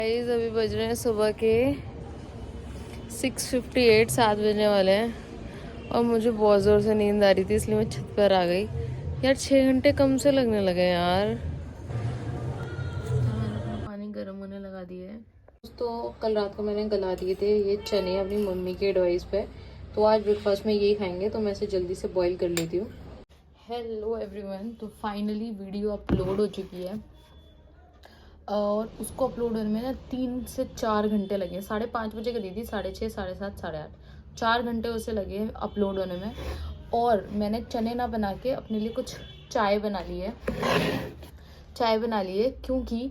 Guys अभी बज रहे हैं सुबह के 6:58, 7 बजने वाले हैं और मुझे बहुत ज़ोर से नींद आ रही थी इसलिए मैं छत पर आ गई। यार 6 घंटे कम से लगने लगे यार। मैंने अपना पानी गर्म होने लगा दिया है। तो कल रात को मैंने गला दिए थे ये चने अपनी मम्मी के एडवाइस पे, तो आज ब्रेकफास्ट में यही खाएंगे, तो मैं इसे जल्दी से बॉईल कर लेती हूँ। हेलो एवरीवन, तो फाइनली वीडियो अपलोड हो चुकी है और उसको अपलोड होने में ना 3 से 4 घंटे लगे। 5:30 बजे करी थी, 6:30, 7:30, 8:30, 4 घंटे उसे लगे अपलोड होने में। और मैंने चने ना बना के अपने लिए कुछ चाय बना ली है। क्योंकि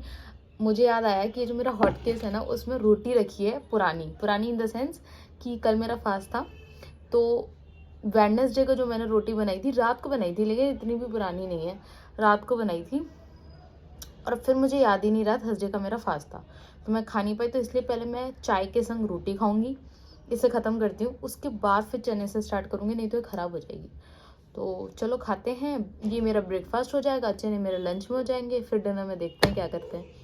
मुझे याद आया कि जो मेरा हॉट केस है ना उसमें रोटी रखी है पुरानी इन द सेंस कि कल मेरा फास्ट था, तो वेडनेसडे को जो मैंने रोटी बनाई थी रात को बनाई थी, लेकिन इतनी भी पुरानी नहीं है, रात को बनाई थी। और फिर मुझे याद ही नहीं रहा थर्सडे का मेरा फास्ट था, तो मैं खा नहीं पाई, तो इसलिए पहले मैं चाय के संग रोटी खाऊंगी, इसे ख़त्म करती हूँ, उसके बाद फिर चने से स्टार्ट करूँगी, नहीं तो ये ख़राब हो जाएगी। तो चलो खाते हैं, ये मेरा ब्रेकफास्ट हो जाएगा, चने मेरे लंच में हो जाएंगे, फिर डिनर में देखते हैं क्या करते हैं।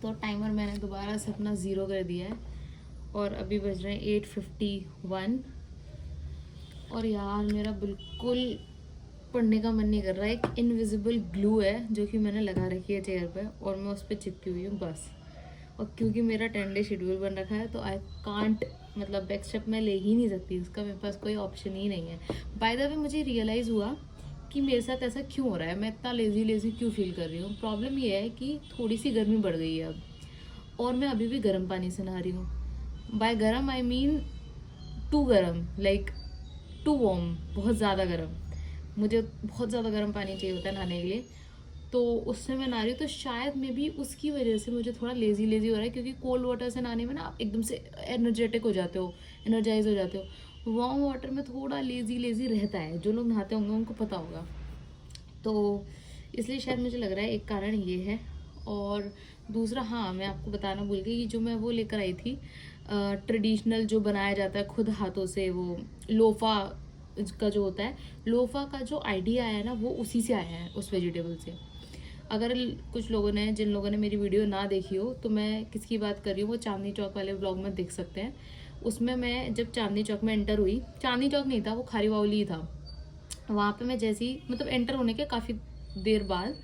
तो टाइमर मैंने दोबारा से अपना 0 कर दिया है और अभी बज रहे हैं 8:51। और यार मेरा बिल्कुल पढ़ने का मन नहीं कर रहा है। एक इनविजिबल ग्लू है जो कि मैंने लगा रखी है चेयर पे और मैं उस पर चिपकी हुई हूँ बस। और क्योंकि मेरा 10 डे शेड्यूल बन रखा है तो आई कांट, मतलब बैक स्टेप मैं ले ही नहीं सकती, उसका मेरे पास कोई ऑप्शन ही नहीं है। बाय द वे मुझे रियलाइज़ हुआ कि मेरे साथ ऐसा क्यों हो रहा है, मैं इतना लेज़ी क्यों फील कर रही हूँ। प्रॉब्लम ये है कि थोड़ी सी गर्मी बढ़ गई है अब, और मैं अभी भी गर्म पानी से नहा रही हूँ। बाय गर्म आई मीन टू गर्म, लाइक टू वार्म, बहुत ज़्यादा गर्म। मुझे बहुत ज़्यादा गर्म पानी चाहिए होता है नहाने के लिए, तो उससे मैं नहा रही हूँ। तो शायद मे भी उसकी वजह से मुझे थोड़ा लेज़ी हो रहा है, क्योंकि कोल्ड वाटर से नहाने में ना आप एकदम से एनर्जेटिक हो जाते हो, एनर्जाइज हो जाते हो। वार्म वाटर में थोड़ा लेज़ी रहता है, जो लोग नहाते होंगे उनको पता होगा। तो इसलिए शायद मुझे लग रहा है एक कारण ये है। और दूसरा, हाँ मैं आपको बताना भूल गई कि जो मैं वो लेकर आई थी ट्रेडिशनल जो बनाया जाता है खुद हाथों से, वो लोफा का जो होता है, लोफा का जो आइडिया आया है ना वो उसी से आया है, उस वेजिटेबल से। अगर कुछ लोगों ने, जिन लोगों ने मेरी वीडियो ना देखी हो, तो मैं किसकी बात कर रही हूँ वो चांदनी चौक वाले ब्लॉग में देख सकते हैं। उसमें मैं जब चांदनी चौक में एंटर हुई, चांदनी चौक नहीं था वो खारी बावली ही था, वहाँ पे मैं जैसे ही मतलब एंटर होने के काफ़ी देर बाद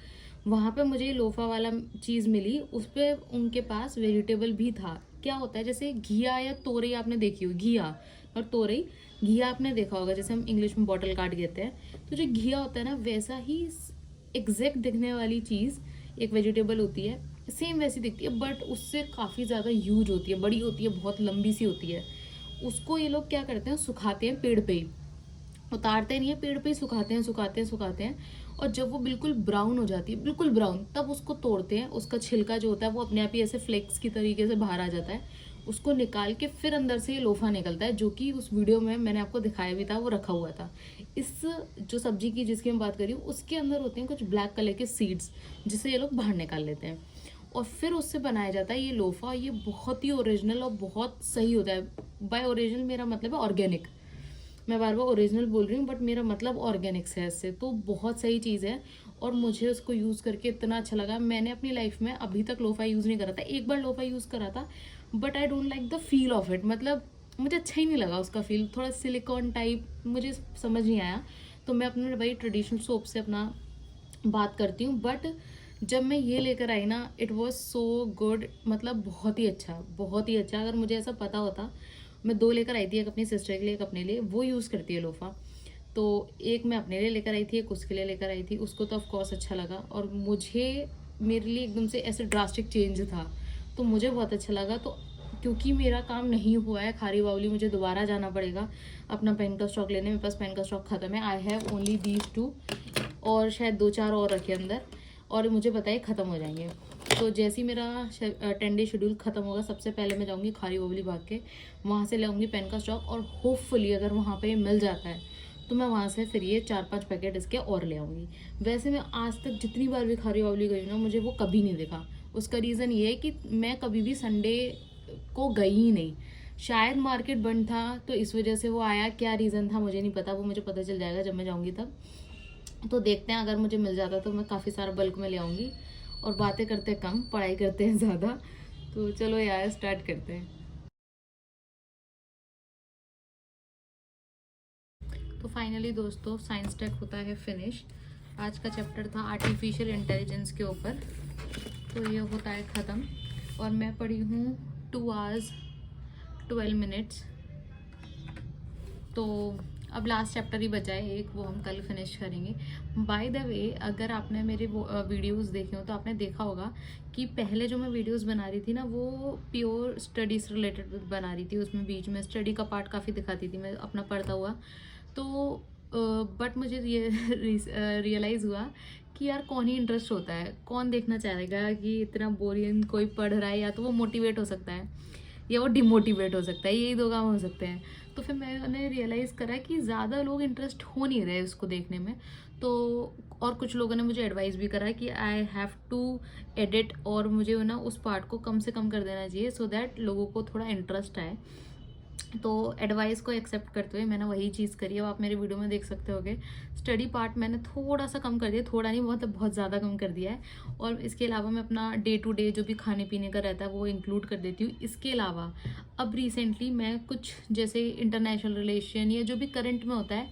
वहाँ पे मुझे लोफा वाला चीज़ मिली, उस पर उनके पास वेजिटेबल भी था। क्या होता है, जैसे घिया या तोरई आपने देखी हो, घिया और तोरई, घिया आपने देखा होगा जैसे हम इंग्लिश में बॉटल काट कहते हैं, तो जो घिया होता है ना वैसा ही एग्जैक्ट दिखने वाली चीज़ एक वेजिटेबल होती है, सेम वैसी दिखती है, बट उससे काफ़ी ज़्यादा यूज होती है, बड़ी होती है, बहुत लंबी सी होती है। उसको ये लोग क्या करते हैं, सुखाते हैं पेड़ पे ही, उतारते नहीं है, पेड़ पे ही सुखाते हैं। और जब वो बिल्कुल ब्राउन हो जाती है, बिल्कुल ब्राउन, तब उसको तोड़ते हैं। उसका छिलका जो होता है वो अपने आप ही ऐसे फ्लेक्स की तरीके से बाहर आ जाता है, उसको निकाल के फिर अंदर से ये लोफा निकलता है, जो कि उस वीडियो में मैंने आपको दिखाया भी था, वो रखा हुआ था। इस जो सब्जी की जिसकी मैं बात कर रही हूँ उसके अंदर होते हैं कुछ ब्लैक कलर के सीड्स, जिसे ये लोग बाहर निकाल लेते हैं और फिर उससे बनाया जाता है ये लोफा। ये बहुत ही ओरिजिनल और बहुत सही होता है। बाय ओरिजिनल मेरा मतलब है ऑर्गेनिक, मैं बार बार ओरिजिनल बोल रही हूँ बट मेरा मतलब ऑर्गेनिक्स है इससे, तो बहुत सही चीज़ है और मुझे उसको यूज़ करके इतना अच्छा लगा। मैंने अपनी लाइफ में अभी तक लोफा यूज़ नहीं करा था, एक बार लोफा यूज़ करा था, but I don't like the feel of it, मतलब मुझे अच्छा ही नहीं लगा उसका फील, थोड़ा सिलिकॉन टाइप, मुझे समझ नहीं आया। तो मैं अपने भाई ट्रेडिशनल सोप से अपना बात करती हूँ, बट जब मैं ये लेकर आई ना इट वॉज सो गुड, मतलब बहुत ही अच्छा, बहुत ही अच्छा। अगर मुझे ऐसा पता होता, मैं 2 लेकर आई थी, एक अपनी सिस्टर के लिए एक अपने लिए, वो यूज़ करती है लोफा, तो एक मैं अपने लिए लेकर आई थी, एक उसके लिए लेकर आई थी। उसको तो ऑफकोर्स अच्छा लगा और मुझे, मेरे लिए एकदम से ऐसे ड्रास्टिक चेंज था, तो मुझे बहुत अच्छा लगा। तो क्योंकि मेरा काम नहीं हुआ है खारी बावली, मुझे दोबारा जाना पड़ेगा अपना पेन का स्टॉक लेने, मेरे पास पेन का स्टॉक खत्म है। आई हैव ओनली दीज 2 और शायद 2-4 और रखे अंदर, और मुझे पता है ख़त्म हो जाएंगे। तो जैसे ही मेरा 10 डे शेड्यूल ख़त्म होगा, सबसे पहले मैं जाऊँगी खारी बावली भाग के, वहाँ से लाऊंगी पेन का स्टॉक, और होपफुली अगर वहाँ पे मिल जाता है तो मैं वहाँ से फिर ये 4-5 पैकेट इसके और ले आऊँगी। वैसे मैं आज तक जितनी बार भी खारी बावली गई ना, मुझे वो कभी नहीं दिखा। उसका रीज़न ये है कि मैं कभी भी संडे को गई ही नहीं। शायद मार्केट बंद था तो इस वजह से वो आया, क्या रीज़न था मुझे नहीं पता, वो मुझे पता चल जाएगा जब मैं जाऊँगी तब। तो देखते हैं, अगर मुझे मिल जाता तो मैं काफ़ी सारा बल्क में ले आऊँगी। और बातें करते हैं कम, पढ़ाई करते हैं ज़्यादा। तो चलो यार स्टार्ट करते हैं। तो फाइनली दोस्तों साइंस टेक होता है फिनिश। आज का चैप्टर था आर्टिफिशियल इंटेलिजेंस के ऊपर, तो ये होता है ख़त्म। और मैं पढ़ी हूँ 2 hours 12 minutes। तो अब लास्ट चैप्टर ही बचा है एक, वो हम कल फिनिश करेंगे। बाय द वे, अगर आपने मेरे वो वीडियोस देखे हो तो आपने देखा होगा कि पहले जो मैं वीडियोस बना रही थी ना, वो प्योर स्टडीज़ रिलेटेड बना रही थी। उसमें बीच में स्टडी का पार्ट काफ़ी दिखाती थी मैं अपना पढ़ता हुआ। तो बट मुझे रियलाइज़ हुआ कि यार कौन ही इंटरेस्ट होता है, कौन देखना चाहेगा कि इतना बोरिंग कोई पढ़ रहा है। या तो वो मोटिवेट हो सकता है या वो डिमोटिवेट हो सकता है, यही दो काम हो सकते हैं। तो फिर मैंने रियलाइज़ करा कि ज़्यादा लोग इंटरेस्ट हो नहीं रहे उसको देखने में। तो और कुछ लोगों ने मुझे एडवाइस भी करा कि आई हैव टू एडिट, और मुझे ना उस पार्ट को कम से कम कर देना चाहिए सो दैट लोगों को थोड़ा इंटरेस्ट आए। तो एडवाइस को एक्सेप्ट करते हुए मैंने वही चीज़ करी है। अब आप मेरे वीडियो में देख सकते होगे स्टडी पार्ट मैंने थोड़ा सा कम कर दिया, थोड़ा नहीं बहुत ज़्यादा कम कर दिया है। और इसके अलावा मैं अपना डे टू डे जो भी खाने पीने का रहता है वो इंक्लूड कर देती हूँ। इसके अलावा अब रिसेंटली मैं कुछ जैसे इंटरनेशनल रिलेशन या जो भी करंट में होता है,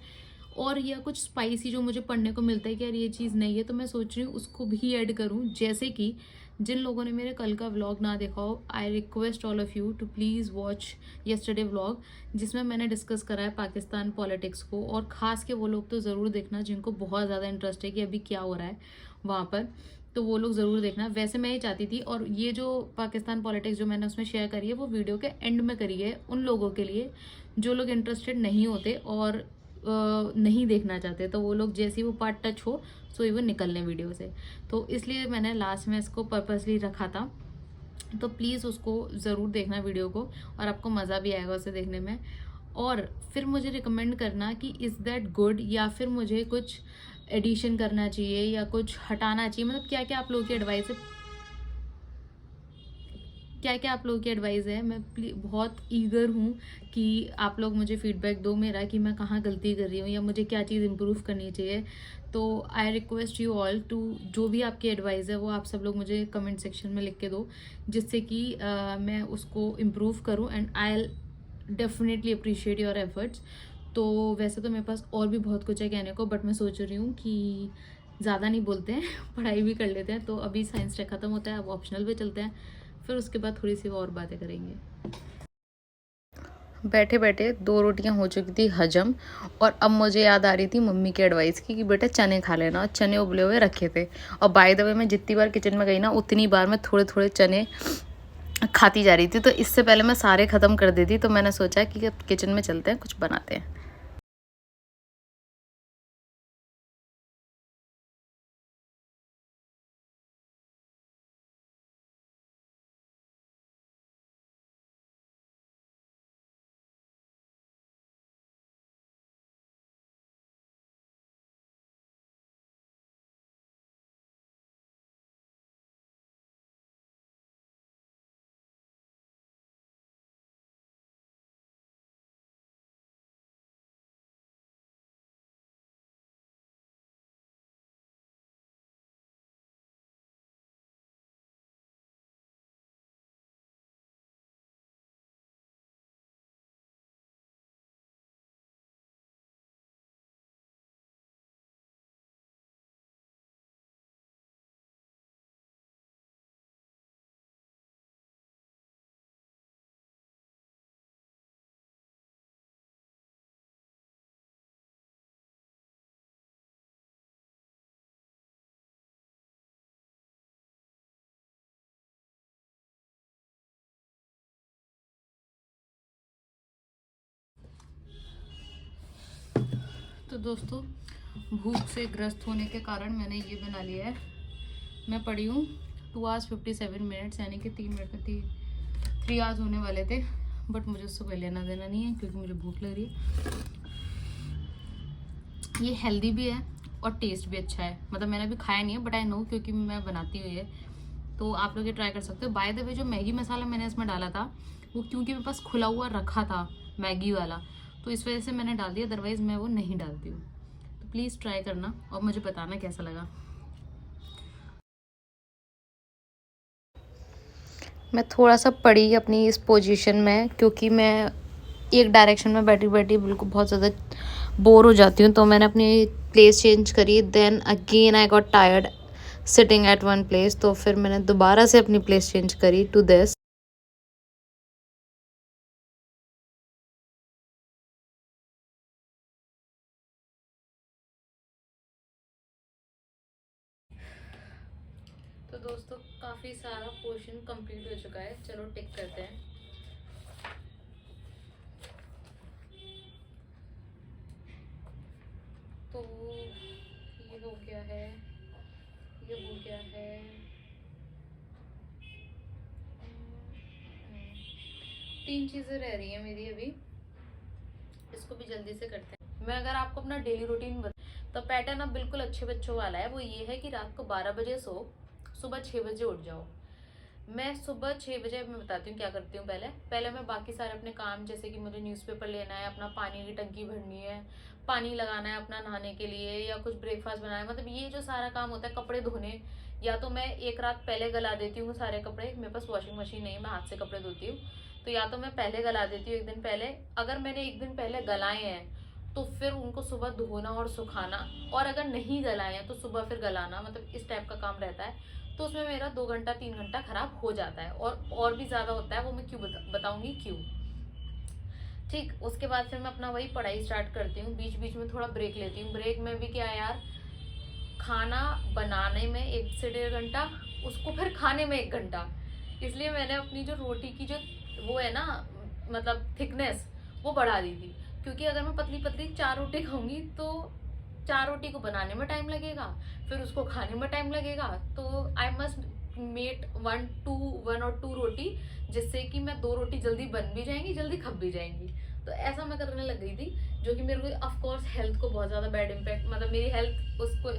और या कुछ स्पाइसी जो मुझे पढ़ने को मिलता है कि यार ये चीज़ नहीं है, तो मैं सोच रही हूँ उसको भी ऐड करूँ। जैसे कि जिन लोगों ने मेरे कल का व्लॉग ना देखा हो, I request all of you to please watch yesterday vlog, जिसमें मैंने डिस्कस करा है पाकिस्तान पॉलिटिक्स को। और ख़ास के वो लोग तो ज़रूर देखना जिनको बहुत ज़्यादा इंटरेस्ट है कि अभी क्या हो रहा है वहाँ पर, तो वो लोग ज़रूर देखना। वैसे मैं ये चाहती थी, और ये जो पाकिस्तान पॉलिटिक्स जो मैंने उसमें शेयर करी है वो वीडियो के एंड में करी है उन लोगों के लिए जो लोग इंटरेस्टेड नहीं होते और नहीं देखना चाहते। तो वो लोग जैसे ही वो पार्ट टच हो सो ही वो निकल लें वीडियो से। तो इसलिए मैंने लास्ट में इसको पर्पसली रखा था। तो प्लीज़ उसको ज़रूर देखना वीडियो को, और आपको मज़ा भी आएगा उसे देखने में। और फिर मुझे रिकमेंड करना कि इज़ दैट गुड, या फिर मुझे कुछ एडिशन करना चाहिए या कुछ हटाना चाहिए। मतलब क्या क्या आप लोगों की एडवाइस है, क्या क्या आप लोगों की एडवाइस है। मैं बहुत ईगर हूँ कि आप लोग मुझे फीडबैक दो मेरा कि मैं कहाँ गलती कर रही हूँ या मुझे क्या चीज़ इम्प्रूव करनी चाहिए। तो I request you all to, जो भी आपकी एडवाइस है वो आप सब लोग मुझे कमेंट सेक्शन में लिख के दो, जिससे कि मैं उसको इम्प्रूव करूँ। And I definitely appreciate your efforts. तो वैसे तो मेरे पास और भी बहुत कुछ है कहने को, बट मैं सोच रही हूँ कि ज़्यादा नहीं बोलते हैं पढ़ाई भी कर लेते हैं। तो अभी साइंस टेक ख़त्म होता है, अब ऑप्शनल पे चलते हैं, फिर उसके बाद थोड़ी सी और बातें करेंगे। बैठे बैठे 2 रोटियां हो चुकी थी हजम, और अब मुझे याद आ रही थी मम्मी की एडवाइस की कि बेटा चने खा लेना, और चने उबले हुए रखे थे। और बाय द वे मैं जितनी बार किचन में गई ना उतनी बार मैं थोड़े थोड़े चने खाती जा रही थी। तो इससे पहले मैं सारे ख़त्म कर देती, तो मैंने सोचा कि किचन में चलते हैं, कुछ बनाते हैं। तो दोस्तों भूख से ग्रस्त होने के कारण मैंने ये बना लिया है। मैं पढ़ी हूँ 2 hours 57 minutes, यानी कि 3 मिनट में 3 hours होने वाले थे, बट मुझे उससे कोई लेना देना नहीं है क्योंकि मुझे भूख लग रही है। ये हेल्दी भी है और टेस्ट भी अच्छा है। मतलब मैंने अभी खाया नहीं है बट आई नो, क्योंकि मैं बनाती हुई है। तो आप लोग ये ट्राई कर सकते हो। बाय द वे जो मैगी मसाला मैंने इसमें डाला था वो क्योंकि मेरे पास खुला हुआ रखा था मैगी वाला, तो इस वजह से मैंने डाल दिया, अदरवाइज मैं वो नहीं डालती हूँ। तो प्लीज़ ट्राई करना और मुझे बताना कैसा लगा। मैं थोड़ा सा पड़ी अपनी इस पोजीशन में, क्योंकि मैं एक डायरेक्शन में बैठी बैठी बिल्कुल बहुत ज़्यादा बोर हो जाती हूँ। तो मैंने अपनी प्लेस चेंज करी, then again I got tired sitting at one place. तो फिर मैंने दोबारा से अपनी प्लेस चेंज करी टू दिस। तो दोस्तों काफ़ी सारा पोर्शन कंप्लीट हो चुका है, चलो टिक करते हैं। तो ये हो गया है, ये हो गया है। 3 चीज़ें रह रही हैं मेरी अभी, इसको भी जल्दी से करते हैं। मैं अगर आपको अपना डेली रूटीन तो पैटर्न अब बिल्कुल अच्छे बच्चों वाला है। वो ये है कि रात को 12 बजे सो, सुबह 6 बजे उठ जाओ। मैं सुबह 6 बजे, मैं बताती हूँ क्या करती हूँ। पहले पहले मैं बाकी सारे अपने काम, जैसे कि मुझे न्यूज़पेपर लेना है, अपना पानी की टंकी भरनी है, पानी लगाना है अपना नहाने के लिए, या कुछ ब्रेकफास्ट बनाना है, मतलब ये जो सारा काम होता है, कपड़े धोने, या तो मैं एक रात पहले गला देती हूँ सारे कपड़े। मेरे पास वॉशिंग मशीन नहीं है, मैं हाथ से कपड़े धोती हूँ। तो या तो मैं पहले गला देती हूँ एक दिन पहले। अगर मैंने एक दिन पहले गलाए हैं तो फिर उनको सुबह धोना और सुखाना, और अगर नहीं गलाए हैं तो सुबह फिर गलाना, मतलब इस टाइप का काम रहता है। तो उसमें मेरा 2 घंटा 3 घंटा खराब हो जाता है, और भी ज़्यादा होता है, वो मैं क्यों बताऊंगी क्यों। ठीक, उसके बाद फिर मैं अपना वही पढ़ाई स्टार्ट करती हूँ। बीच बीच में थोड़ा ब्रेक लेती हूँ। ब्रेक में भी क्या यार, खाना बनाने में 1 से 1.5 घंटा, उसको फिर खाने में 1 घंटा। इसलिए मैंने अपनी जो रोटी की जो वो है ना, मतलब थिकनेस, वो बढ़ा दी थी। क्योंकि अगर मैं पतली पतली 4 रोटी खाऊंगी तो 4 रोटी को बनाने में टाइम लगेगा, फिर उसको खाने में टाइम लगेगा। तो आई मस्ट मेट 1 और 2 रोटी, जिससे कि मैं 2 रोटी जल्दी बन भी जाएंगी, जल्दी खप भी जाएंगी। तो ऐसा मैं करने लग गई थी, जो कि मेरे को ऑफ कोर्स हेल्थ को बहुत ज़्यादा बैड इम्पैक्ट, मतलब मेरी हेल्थ उसको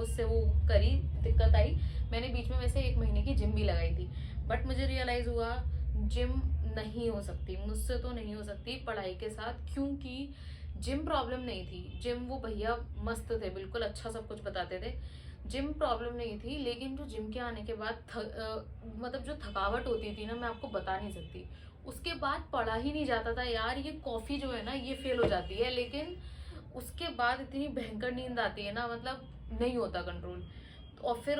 उससे वो करी, दिक्कत आई। मैंने बीच में वैसे 1 महीने की जिम भी लगाई थी, बट मुझे रियलाइज़ हुआ जिम नहीं हो सकती मुझसे, तो नहीं हो सकती पढ़ाई के साथ। क्योंकि जिम प्रॉब्लम नहीं थी, जिम वो भैया मस्त थे, बिल्कुल अच्छा सब कुछ बताते थे, जिम प्रॉब्लम नहीं थी। लेकिन जो जिम के आने के बाद मतलब जो थकावट होती थी ना, मैं आपको बता नहीं सकती। उसके बाद पढ़ा ही नहीं जाता था यार। ये कॉफ़ी जो है ना, ये फेल हो जाती है, लेकिन उसके बाद इतनी भयंकर नींद आती है ना, मतलब नहीं होता कंट्रोल। और फिर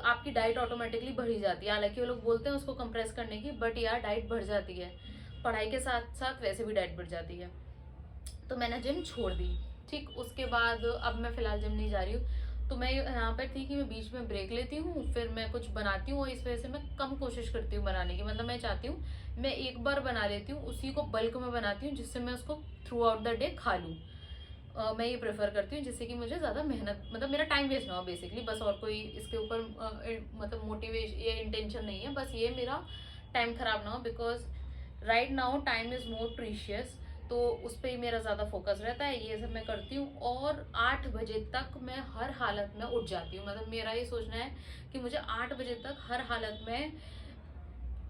आपकी डाइट ऑटोमेटिकली बढ़ी जाती है। हालांकि वो लोग बोलते हैं उसको कंप्रेस करने की, बट यार डाइट बढ़ जाती है, पढ़ाई के साथ साथ वैसे भी डाइट बढ़ जाती है। तो मैंने जिम छोड़ दी। ठीक, उसके बाद अब मैं फ़िलहाल जिम नहीं जा रही हूँ। तो मैं यहाँ पर थी कि मैं बीच में ब्रेक लेती हूँ, फिर मैं कुछ बनाती हूँ, और इस वजह से मैं कम कोशिश करती हूँ बनाने की। मतलब मैं चाहती हूँ मैं एक बार बना लेती हूँ, उसी को बल्क में बनाती हूँ, जिससे मैं उसको थ्रू आउट द डे खा लूँ। मैं ये प्रेफर करती हूँ, जिससे कि मुझे ज़्यादा मेहनत, मतलब मेरा टाइम वेस्ट ना हो बेसिकली, बस। और कोई इसके ऊपर मतलब मोटिवेशन या इंटेंशन नहीं है, बस ये मेरा टाइम ख़राब ना हो, because right now time is more precious. तो उस पर ही मेरा ज़्यादा फोकस रहता है। ये सब मैं करती हूँ, और 8 बजे तक मैं हर हालत में उठ जाती हूँ। मतलब मेरा ये सोचना है कि मुझे 8 बजे तक हर हालत में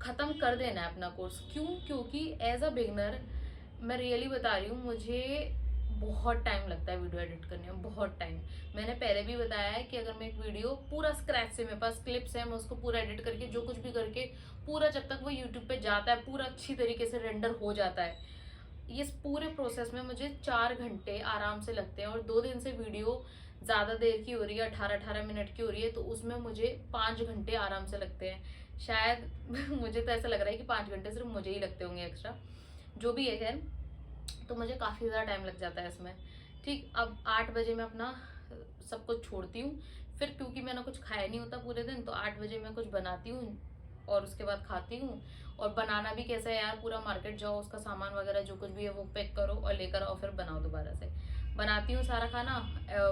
ख़त्म कर देना है अपना कोर्स। क्यों? क्योंकि एज अ बिगनर मैं रियली बता रही हूँ, मुझे बहुत टाइम लगता है वीडियो एडिट करने में, बहुत टाइम। मैंने पहले भी बताया है कि अगर मैं एक वीडियो पूरा स्क्रैच से, मेरे पास क्लिप्स है, मैं उसको पूरा एडिट करके, जो कुछ भी करके, पूरा जब तक वो यूट्यूब पे जाता है, पूरा अच्छी तरीके से रेंडर हो जाता है, इस पूरे प्रोसेस में मुझे 4 घंटे आराम से लगते हैं। और 2 दिन से वीडियो ज़्यादा देर की हो रही है, 18-18 मिनट की हो रही है, तो उसमें मुझे 5 घंटे आराम से लगते हैं शायद। मुझे तो ऐसा लग रहा है कि 5 घंटे सिर्फ मुझे ही लगते होंगे एक्स्ट्रा, जो भी है खैर। तो मुझे काफ़ी ज़्यादा टाइम लग जाता है इसमें। ठीक, अब 8 बजे मैं अपना सब कुछ छोड़ती हूँ। फिर क्योंकि मैंने कुछ खाया नहीं होता पूरे दिन, तो 8 बजे मैं कुछ बनाती हूँ, और उसके बाद खाती हूँ। और बनाना भी कैसा है यार, पूरा मार्केट जाओ, उसका सामान वगैरह जो कुछ भी है वो पैक करो और लेकर आओ, फिर बनाओ दोबारा से। बनाती हूँ सारा खाना,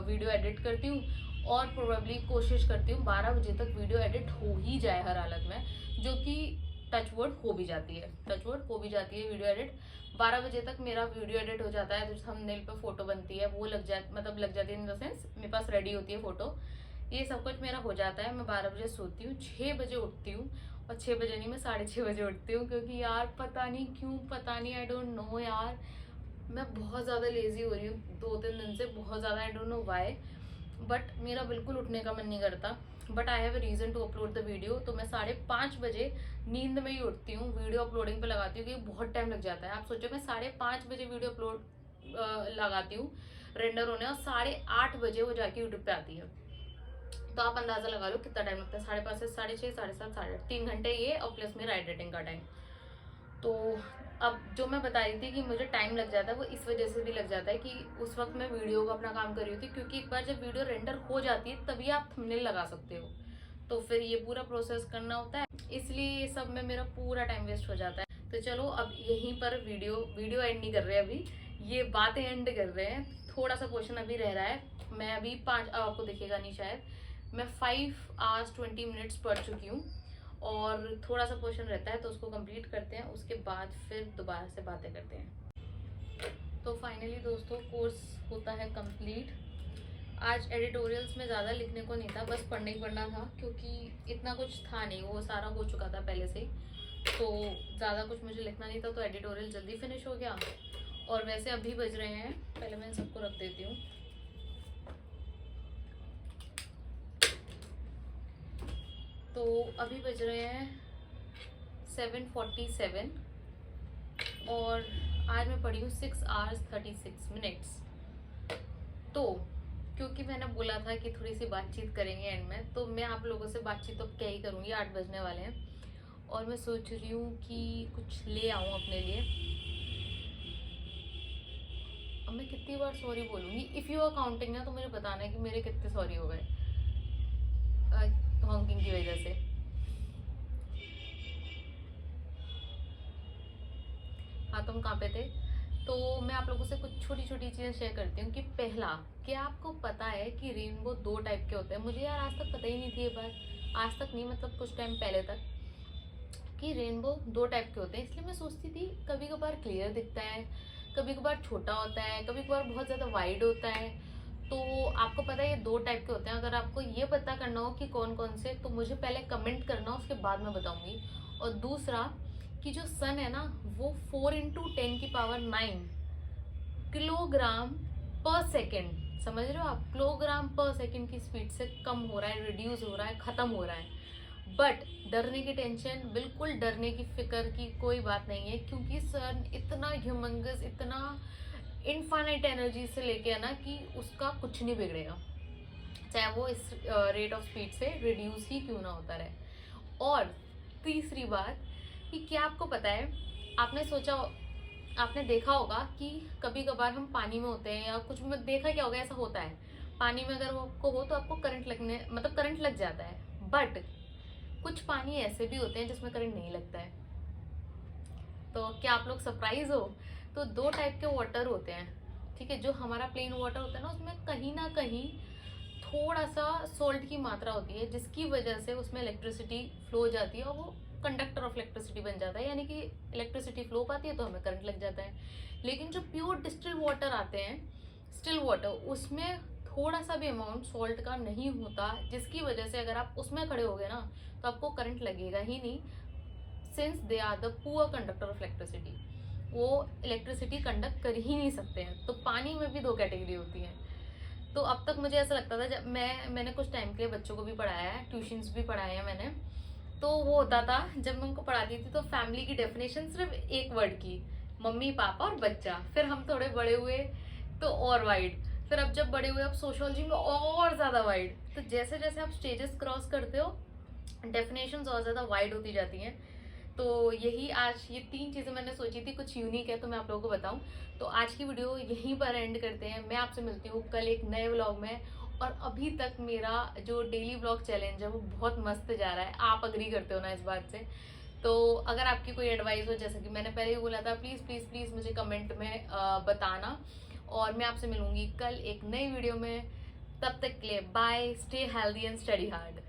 वीडियो एडिट करती हूँ, और प्रोबेबली कोशिश करती हूँ 12 बजे तक वीडियो एडिट हो ही जाए हर हालत में, जो कि टच वुड हो भी जाती है, टच वुड हो भी जाती है वीडियो एडिट। 12 बजे तक मेरा वीडियो एडिट हो जाता है, जो थंबनेल पे फोटो बनती है वो लग जाती है इन द सेंस मेरे पास रेडी होती है फोटो, ये सब कुछ मेरा हो जाता है। मैं 12 बजे सोती हूँ, 6 बजे उठती हूँ, और 6 बजे नहीं मैं 6:30 बजे उठती हूँ, क्योंकि यार पता नहीं क्यों, पता नहीं, आई डोंट नो यार, मैं बहुत ज़्यादा लेजी हो रही हूँ 2-3 दिन से, बहुत ज़्यादा, I don't know why, but मेरा बिल्कुल उठने का मन नहीं करता। But I have a reason to upload the video, तो मैं 5:30 बजे नींद में ही उठती हूँ, वीडियो अपलोडिंग पे लगाती हूँ, क्योंकि बहुत टाइम लग जाता है। आप सोचो मैं 5:30 बजे वीडियो अपलोड लगाती हूँ रेंडर होने, और 8:30 बजे वो जाके यूट्यूब पे आती है। तो आप अंदाजा लगा लो कितना टाइम लगता है, 5:30 से 6:30, 7:30, 8:30, 3 घंटे ये, और प्लस मेरा एडिटिंग का टाइम। तो अब जो मैं बता रही थी कि मुझे टाइम लग जाता है, वो इस वजह से भी लग जाता है कि उस वक्त मैं वीडियो का अपना काम कर रही होती, क्योंकि एक बार जब वीडियो रेंडर हो जाती है तभी आप थंबनेल लगा सकते हो, तो फिर ये पूरा प्रोसेस करना होता है, इसलिए ये सब में मेरा पूरा टाइम वेस्ट हो जाता है। तो चलो अब यहीं पर वीडियो एंड नहीं कर रहे, अभी ये बातें एंड कर रहे हैं। थोड़ा सा क्वेश्चन अभी रह रहा है, मैं अभी 5, आपको दिखेगा नहीं शायद, मैं 5 hours 20 minutes पढ़ चुकी हूँ, और थोड़ा सा क्वेश्चन रहता है, तो उसको कंप्लीट करते हैं, उसके बाद फिर दोबारा से बातें करते हैं। तो फाइनली दोस्तों कोर्स होता है कंप्लीट। आज एडिटोरियल्स में ज़्यादा लिखने को नहीं था, बस पढ़ना ही पढ़ना था, क्योंकि इतना कुछ था नहीं, वो सारा हो चुका था पहले से ही, तो ज़्यादा कुछ मुझे लिखना नहीं था, तो एडिटोरियल जल्दी फिनिश हो गया। और वैसे अभी बज रहे हैं, पहले मैं सबको रख देती हूँ, तो अभी बज रहे हैं 7:47, और आज मैं पढ़ी हूँ 6 hours 36 minutes। तो क्योंकि मैंने बोला था कि थोड़ी सी बातचीत करेंगे एंड में, तो मैं आप लोगों से बातचीत तो क्या ही करूँगी, 8 बजने वाले हैं, और मैं सोच रही हूँ कि कुछ ले आऊँ अपने लिए। अब मैं कितनी बार सॉरी बोलूँगी, इफ़ यू आर काउंटिंग ना, तो मुझे बताना है कि मेरे कितने सॉरी हो गए हॉकिंग की वजह से। हाँ, तुम कहाँ पे थे? तो मैं आप लोगों से कुछ छोटी छोटी चीज़ें शेयर करती हूँ कि पहला, क्या आपको पता है कि रेनबो 2 टाइप के होते हैं? मुझे यार आज तक पता ही नहीं थी ये बात, आज तक नहीं मतलब कुछ टाइम पहले तक, कि रेनबो 2 टाइप के होते हैं। इसलिए मैं सोचती थी कभी कभार क्लियर दिखता है, कभी कभार छोटा होता है, कभी कभार बहुत ज़्यादा वाइड होता है। तो आपको पता है ये 2 टाइप के होते हैं। अगर आपको ये पता करना हो कि कौन कौन से, तो मुझे पहले कमेंट करना, उसके बाद मैं बताऊंगी। और दूसरा कि जो सन है ना, वो 4×10⁹ किलोग्राम पर सेकेंड, समझ रहे हो आप, किलोग्राम पर सेकेंड की स्पीड से कम हो रहा है, रिड्यूस हो रहा है, खत्म हो रहा है। बट डरने की टेंशन, बिल्कुल डरने की फिक्र की कोई बात नहीं है, क्योंकि सन इतना ह्यूमंगस, इतना इनफाइनाइट एनर्जी से लेके है ना, कि उसका कुछ नहीं बिगड़ेगा, चाहे वो इस रेट ऑफ स्पीड से रिड्यूस ही क्यों ना होता रहे। और तीसरी बात कि क्या आपको पता है, आपने देखा होगा कि कभी कभार हम पानी में होते हैं या कुछ भी, देखा क्या होगा, ऐसा होता है पानी में, अगर आपको हो तो आपको करंट लगने, मतलब करंट लग जाता है। बट कुछ पानी ऐसे भी होते हैं जिसमें करंट नहीं लगता है। तो क्या आप लोग सरप्राइज हो? तो 2 टाइप के वाटर होते हैं, ठीक है। जो हमारा प्लेन वाटर होता है ना, उसमें कहीं ना कहीं थोड़ा सा सॉल्ट की मात्रा होती है, जिसकी वजह से उसमें इलेक्ट्रिसिटी फ्लो हो जाती है, और वो कंडक्टर ऑफ इलेक्ट्रिसिटी बन जाता है, यानी कि इलेक्ट्रिसिटी फ्लो पाती है तो हमें करंट लग जाता है। लेकिन जो प्योर डिस्टिल वाटर आते हैं, स्टिल वाटर, उसमें थोड़ा सा भी अमाउंट सॉल्ट का नहीं होता, जिसकी वजह से अगर आप उसमें खड़े हो गए ना, तो आपको करंट लगेगा ही नहीं, since they are the poor conductor of electricity, वो इलेक्ट्रिसिटी कंडक्ट कर ही नहीं सकते हैं। तो पानी में भी 2 कैटेगरी होती है। तो अब तक मुझे ऐसा लगता था, जब मैंने कुछ टाइम के लिए बच्चों को भी पढ़ाया है, ट्यूशन्स भी पढ़ाए हैं मैंने, तो वो होता था जब मैं उनको पढ़ाती थी, तो फैमिली की डेफिनेशन सिर्फ एक वर्ड की, मम्मी पापा और बच्चा। फिर हम थोड़े बड़े हुए तो और वाइड, फिर अब जब बड़े हुए अब सोशियोलॉजी में और ज़्यादा वाइड। तो जैसे जैसे आप स्टेजेस क्रॉस करते हो, डेफिनेशंस और ज़्यादा वाइड होती जाती हैं। तो यही आज ये 3 चीज़ें मैंने सोची थी, कुछ यूनिक है तो मैं आप लोगों को बताऊं। तो आज की वीडियो यहीं पर एंड करते हैं। मैं आपसे मिलती हूँ कल एक नए व्लॉग में। और अभी तक मेरा जो डेली व्लॉग चैलेंज है वो बहुत मस्त जा रहा है, आप अग्री करते हो ना इस बात से? तो अगर आपकी कोई एडवाइस हो, जैसा कि मैंने पहले ही बोला था, प्लीज़ प्लीज़ प्लीज़ मुझे कमेंट में बताना। और मैं आपसे मिलूंगी कल एक नई वीडियो में। तब तक के लिए bye, stay healthy and study hard.